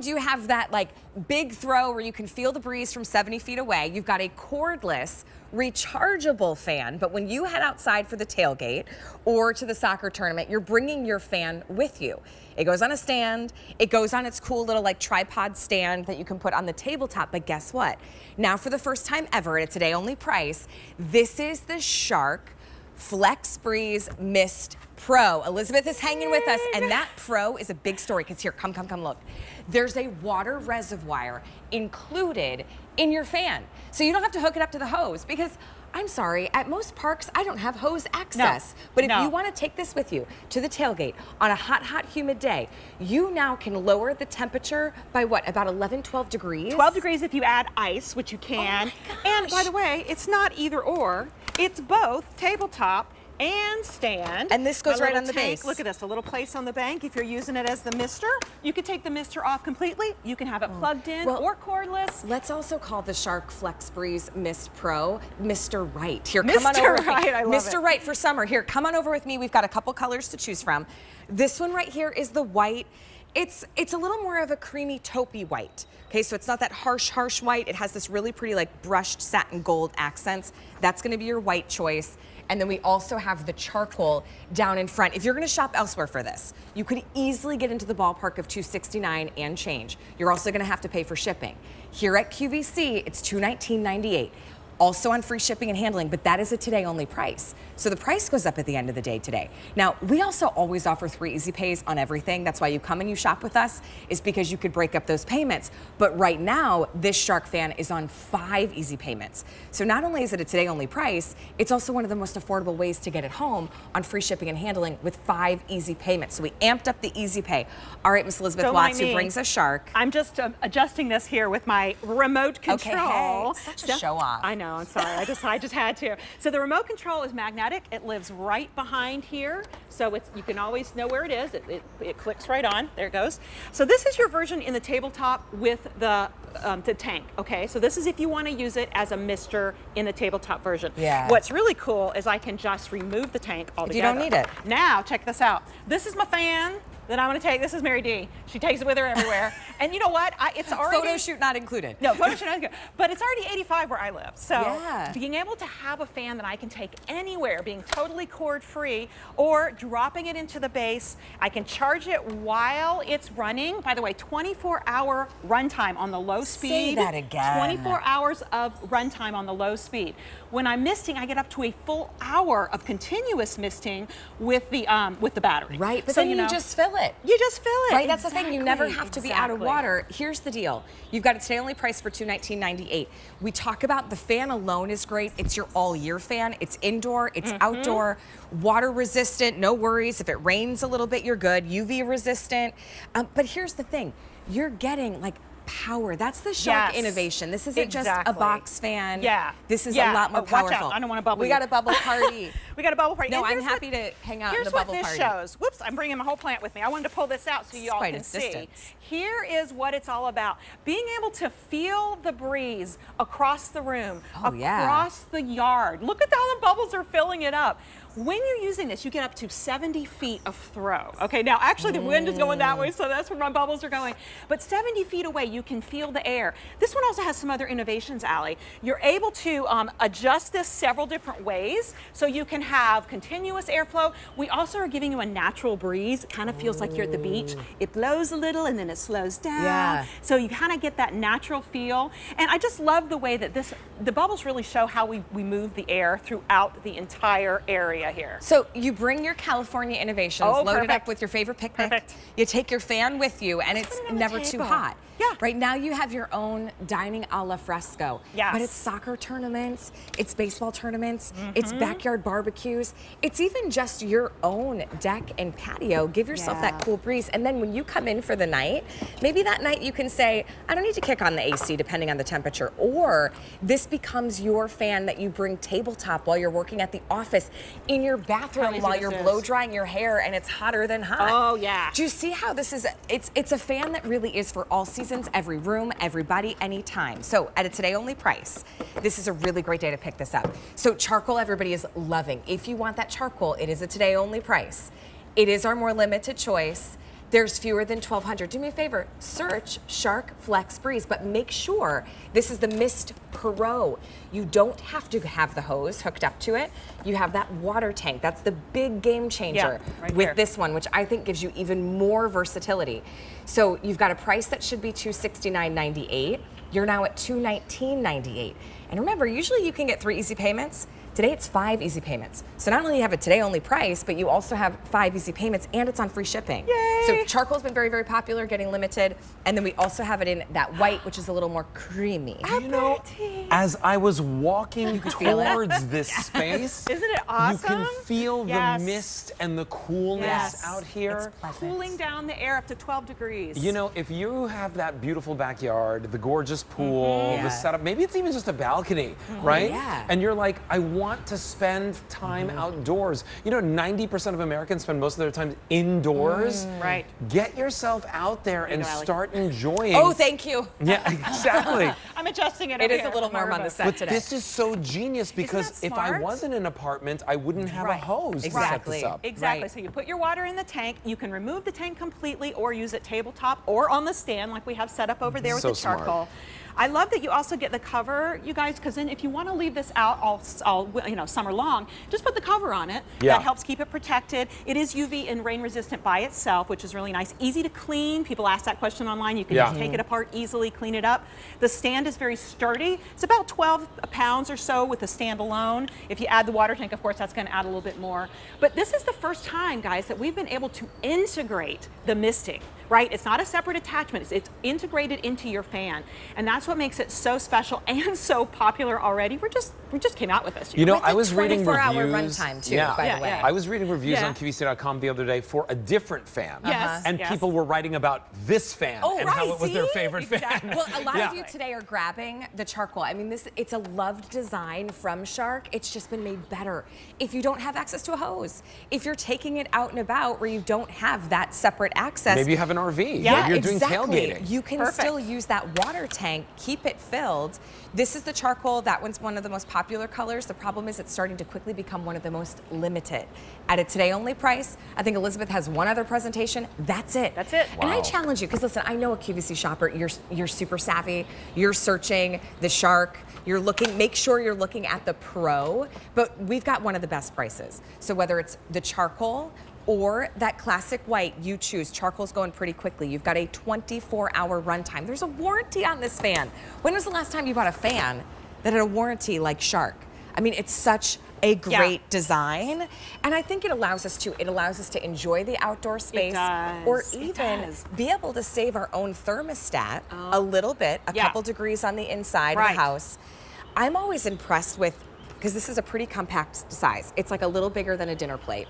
only do you have that like big throw where you can feel the breeze from 70 feet away, you've got a cordless, rechargeable fan, but when you head outside for the tailgate or to the soccer tournament, you're bringing your fan with you. It goes on a stand, it goes on its cool little like tripod stand that you can put on the tabletop, but guess what? Now for the first time ever at a today only price, this is the Shark FlexBreeze Mist Pro. Elizabeth is hanging with us, and that Pro is a big story because here, come look. There's a water reservoir included in your fan. So you don't have to hook it up to the hose because I'm sorry, at most parks, I don't have hose access. No, but if you want to take this with you to the tailgate on a hot, humid day, you now can lower the temperature by what, about 11, 12 degrees? 12 degrees if you add ice, which you can. Oh and by the way, it's not either or, it's both tabletop and stand. And this goes right on the base. Look at this, a little place on the bank. If you're using it as the mister, you can take the mister off completely. You can have it plugged in or cordless. Let's also call the Shark FlexBreeze Mist Pro Mr. Right. Here, Mr. come on over. Right, I love Mr. it. Right for summer. Here, come on over with me. We've got a couple colors to choose from. This one right here is the white. It's a little more of a creamy taupey white. Okay, so it's not that harsh white. It has this really pretty like brushed satin gold accents. That's gonna be your white choice. And then we also have the charcoal down in front. If you're gonna shop elsewhere for this, you could easily get into the ballpark of $269 and change. You're also gonna have to pay for shipping. Here at QVC, it's $219.98. Also on free shipping and handling, but that is a today only price. So the price goes up at the end of the day today. Now, we also always offer 3 easy pays on everything. That's why you come and you shop with us, is because you could break up those payments. But right now, this Shark fan is on 5 easy payments. So not only is it a today only price, it's also one of the most affordable ways to get it home on free shipping and handling with 5 easy payments. So we amped up the easy pay. All right, Miss Elizabeth Watts, who brings us Shark. I'm just adjusting this here with my remote control. Okay, hey, such a show off. I know, I'm sorry, I just had to. So the remote control is magnetic. It lives right behind here. So you can always know where it is. It clicks right on, there it goes. So this is your version in the tabletop with the tank, okay? So this is if you want to use it as a mister in the tabletop version. Yeah. What's really cool is I can just remove the tank altogether. If you don't need it. Now, check this out. This is my fan that I'm going to take. This is Mary D. She takes it with her everywhere. And you know what? It's already... Photo shoot not included. No, photo shoot not included. But it's already 85 where I live. So yeah, being able to have a fan that I can take anywhere, being totally cord free, or dropping it into the base, I can charge it while it's running. By the way, 24-hour runtime on the low speed. Say that again. 24 hours of runtime on the low speed. When I'm misting, I get up to a full hour of continuous misting with the battery. Right, but so, then you just fill it. You just fill it. Right, that's the thing. You never have to be out of water. Here's the deal. You've got a today only price for $219.98. We talk about the fan alone is great. It's your all year fan. It's indoor, it's outdoor, water resistant, no worries. If it rains a little bit, you're good. UV resistant. But here's the thing. You're getting like power. That's the Shark innovation. This isn't just a box fan. Yeah. This is a lot more powerful. Watch out. I don't want to bubble. We got a bubble party. We got a bubble party. No, I'm happy to hang out in the bubble party. Here's what this shows. Whoops, I'm bringing my whole plant with me. I wanted to pull this out so you all can see. Here is what it's all about. Being able to feel the breeze across the room, across the yard. Look at how the bubbles are filling it up. When you're using this, you get up to 70 feet of throw. Okay, now actually the wind is going that way, so that's where my bubbles are going. But 70 feet away, you can feel the air. This one also has some other innovations, Allie. You're able to adjust this several different ways, so you can have continuous airflow. We also are giving you a natural breeze. It kind of feels like you're at the beach. It blows a little and then it slows down. Yeah. So you kind of get that natural feel. And I just love the way that the bubbles really show how we move the air throughout the entire area here. So you bring your California innovations, load it up with your favorite picnic. You take your fan with you, and it's never too hot. Yeah. Right now you have your own dining alla fresco. Yes. But it's soccer tournaments, it's baseball tournaments, it's backyard barbecues, it's even just your own deck and patio. Give yourself that cool breeze. And then when you come in for the night, maybe that night you can say, I don't need to kick on the AC depending on the temperature. Or this becomes your fan that you bring tabletop while you're working at the office, in your bathroom while you're blow drying your hair and it's hotter than hot. Oh yeah. Do you see how this is, it's a fan that really is for all seasons, every room, everybody, anytime. So at a today only price, this is a really great day to pick this up. So charcoal, everybody is loving. If you want that charcoal, it is a today only price. It is our more limited choice. There's fewer than 1,200. Do me a favor, search Shark FlexBreeze, but make sure this is the Mist Pro. You don't have to have the hose hooked up to it. You have that water tank. That's the big game changer with this one, which I think gives you even more versatility. So you've got a price that should be $269.98. You're now at $219.98. And remember, usually you can get 3 easy payments. Today it's 5 easy payments. So not only do you have a today only price, but you also have 5 easy payments and it's on free shipping. Yay! So charcoal's been very, very popular, getting limited. And then we also have it in that white, which is a little more creamy. You know, as I was walking towards this space, isn't it awesome? You can feel the mist and the coolness out here. It's cooling down the air up to 12 degrees. You know, if you have that beautiful backyard, the gorgeous pool, the setup, maybe it's even just a balcony, right? Yeah. And you're like, I want to spend time outdoors. You know, 90% of Americans spend most of their time indoors. Right. Get yourself out there and start enjoying. Oh, thank you. Yeah, exactly. I'm adjusting it. It is a little warm on the set today. This is so genius because if I was in an apartment, I wouldn't have a hose to set this up. Exactly. So you put your water in the tank. You can remove the tank completely or use it tabletop or on the stand like we have set up over there with the charcoal. I love that you also get the cover, you guys, because then if you want to leave this out all summer long, just put the cover on it. Yeah. That helps keep it protected. It is UV and rain resistant by itself, which is really nice. Easy to clean. People ask that question online. You can just take it apart easily, clean it up. The stand is very sturdy. It's about 12 pounds or so with the stand alone. If you add the water tank, of course, that's going to add a little bit more. But this is the first time, guys, that we've been able to integrate the misting, right? It's not a separate attachment. It's integrated into your fan. And that's what makes it so special and so popular already. We just came out with this. You know, with I was reading reviews. 24-hour runtime too, by the way. I was reading reviews on QVC.com the other day for a different fan. And Yes. people were writing about this fan and how it was their favorite fan. Well, a lot of you today are grabbing the charcoal. I mean, it's a loved design from Shark. It's just been made better. If you don't have access to a hose, if you're taking it out and about where you don't have that separate access. Maybe you have an RV. Yeah, Maybe you're doing tailgating. You can still use that water tank, keep it filled. This is the charcoal. That one's one of the most popular colors. The problem is it's starting to quickly become one of the most limited. At a today only price, I think Elizabeth has one other presentation. That's it. That's it. And I challenge you, because listen, I know a QVC shopper, you're super savvy. You're searching the Shark. You're looking, make sure you're looking at the Pro, but we've got one of the best prices. So whether it's the charcoal or that classic white, you choose. Charcoal's going pretty quickly. You've got a 24-hour runtime. There's a warranty on this fan. When was the last time you bought a fan that had a warranty like Shark? I mean, it's such a great design, and I think it allows us to enjoy the outdoor space, or even be able to save our own thermostat a little bit, a couple degrees on the inside of the house. I'm always impressed with, because this is a pretty compact size. It's like a little bigger than a dinner plate.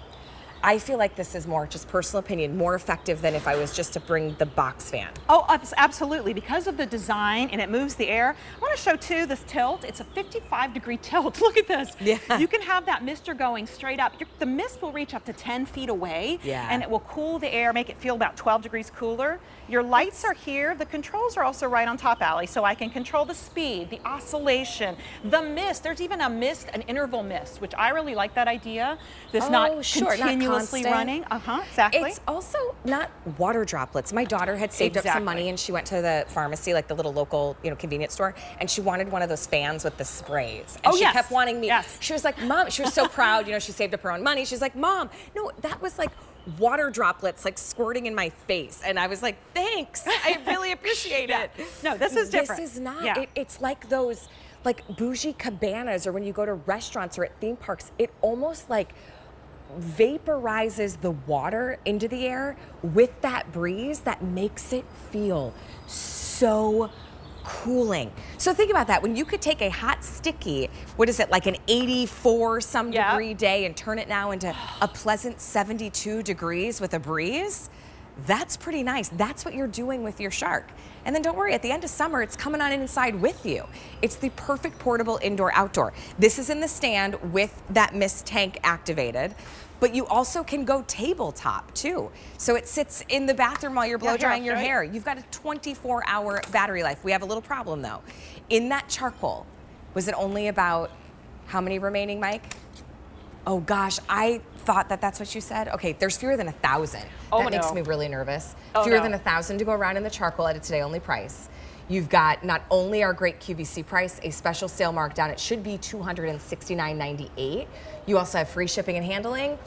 I feel like this is more, just personal opinion, more effective than if I was just to bring the box fan. Oh, absolutely. Because of the design and it moves the air. I want to show too this tilt. It's a 55-degree tilt. Look at this. Yeah. You can have that mister going straight up. The mist will reach up to 10 feet away, and it will cool the air, make it feel about 12 degrees cooler. Your lights are here. The controls are also right on top, Allie, so I can control the speed, the oscillation, the mist. There's even a mist, an interval mist, which I really like that idea. This not continuously running. Exactly. It's also not water droplets. My daughter had saved up some money and she went to the pharmacy, like the little local, convenience store, and she wanted one of those fans with the sprays. And she kept wanting me. She was like, Mom, she was so proud, she saved up her own money. She's like, Mom, no, that was like water droplets like squirting in my face. And I was like, thanks, I really appreciate it. No, this is different. This is not. It's like those like bougie cabanas, or when you go to restaurants or at theme parks, it almost like vaporizes the water into the air with that breeze that makes it feel so cooling. So think about that. When you could take a hot, sticky, what is it, like an 84 some degree day, and turn it now into a pleasant 72 degrees with a breeze, that's pretty nice. That's what you're doing with your Shark. And then don't worry, at the end of summer, it's coming on inside with you. It's the perfect portable indoor-outdoor. This is in the stand with that mist tank activated, but you also can go tabletop too. So it sits in the bathroom while you're blow drying your hair. You've got a 24-hour battery life. We have a little problem though. In that charcoal, was it only about how many remaining, Mike? Oh gosh, I thought that that's what you said. Okay, there's fewer than 1,000. Oh, that makes me really nervous. Oh, fewer no. than 1,000 to go around in the charcoal at a today only price. You've got not only our great QVC price, a special sale markdown. It should be $269.98. You also have free shipping and handling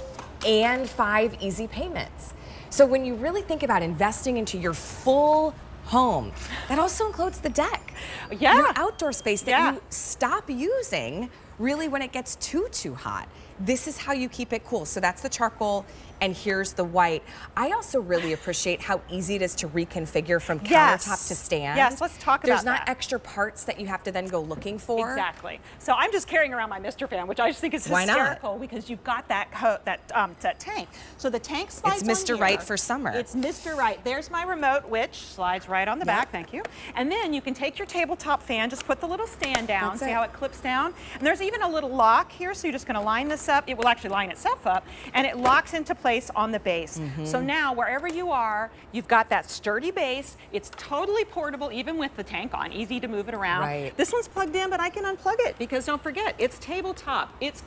and 5 easy payments. So when you really think about investing into your full home, that also includes the deck. Yeah. Your outdoor space that you stop using really when it gets too hot. This is how you keep it cool. So that's the charcoal, and here's the white. I also really appreciate how easy it is to reconfigure from countertop to stand. Yes, let's talk about There's not that. extra parts that you have to then go looking for. Exactly. So I'm just carrying around my Mister fan, which I just think is hysterical because you've got that that tank. So the tank slides It's Mr. on Right here. for summer. It's Mr. Right. There's my remote, which slides right on the back. Thank you. And then you can take your tabletop fan, just put the little stand down, That's see it. how it clips down. And there's even a little lock here, so you're just going to line this up. It will actually line itself up, and it locks into place on the base. So now, wherever you are, you've got that sturdy base. It's totally portable, even with the tank on. Easy to move it around. Right. This one's plugged in, but I can unplug it because don't forget, it's tabletop. It's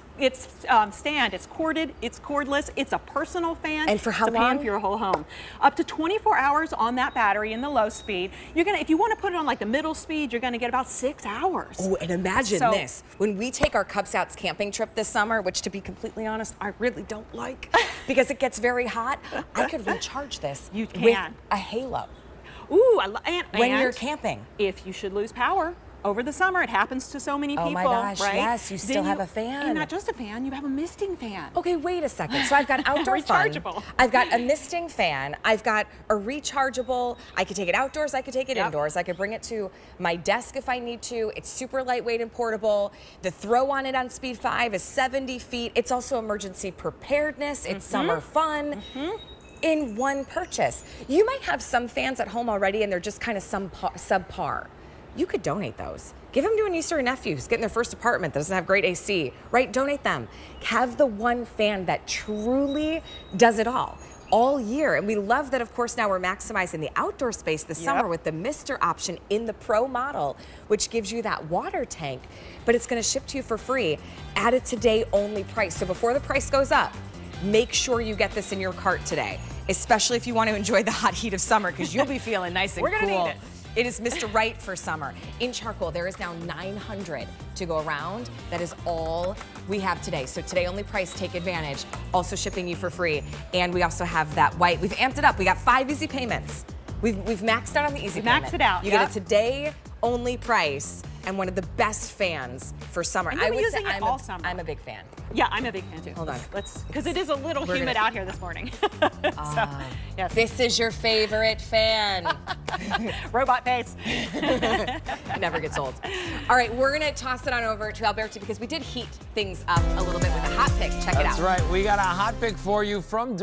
stand. It's corded. It's cordless. It's a personal fan. And for how it's a fan long? for your whole home. Up to 24 hours on that battery in the low speed. You're gonna, if you want to put it on like the middle speed, you're gonna get about 6 hours. Oh, and imagine So- this. When we take our Cub Scouts camping trip this summer, which to be completely honest, I really don't like because it gets very hot, I could recharge this You with can. a halo Ooh, when and you're camping. if you should lose power over the summer, it happens to so many people. Oh my gosh, right? yes, you still Then have a fan. And not just a fan, you have a misting fan. Okay, wait a second. So I've got outdoor fun. Rechargeable. I've got a misting fan. I've got a rechargeable. I could take it outdoors. I could take it indoors. I could bring it to my desk if I need to. It's super lightweight and portable. The throw on it on Speed 5 is 70 feet. It's also emergency preparedness. It's summer fun. In one purchase. You might have some fans at home already and they're just kind of subpar. You could donate those. Give them to a niece or a nephew who's getting their first apartment that doesn't have great AC, right? Donate them. Have the one fan that truly does it all year. And we love that, of course, now we're maximizing the outdoor space this summer with the Mr. option in the Pro model, which gives you that water tank, but it's gonna ship to you for free at a today only price. So before the price goes up, make sure you get this in your cart today, especially if you want to enjoy the hot heat of summer because you'll be feeling nice and We're gonna cool. need it. It is Mr. Right for summer. In charcoal, there is now 900 to go around. That is all we have today. So today only price, take advantage. Also shipping you for free. And we also have that white. We've amped it up. We got 5 easy payments. We've maxed out on the easy payment. Maxed it out, You get a today only price and one of the best fans for summer. And you'll be would say using it all summer. I'm a big fan. Yeah, I'm a big fan too. Hold on. Because it is a little humid out here this morning. Yes. This is your favorite fan. Robot face. It never gets old. All right, we're gonna toss it on over to Alberto because we did heat things up a little bit with a hot pick. Check it out. That's right. We got a hot pick for you from during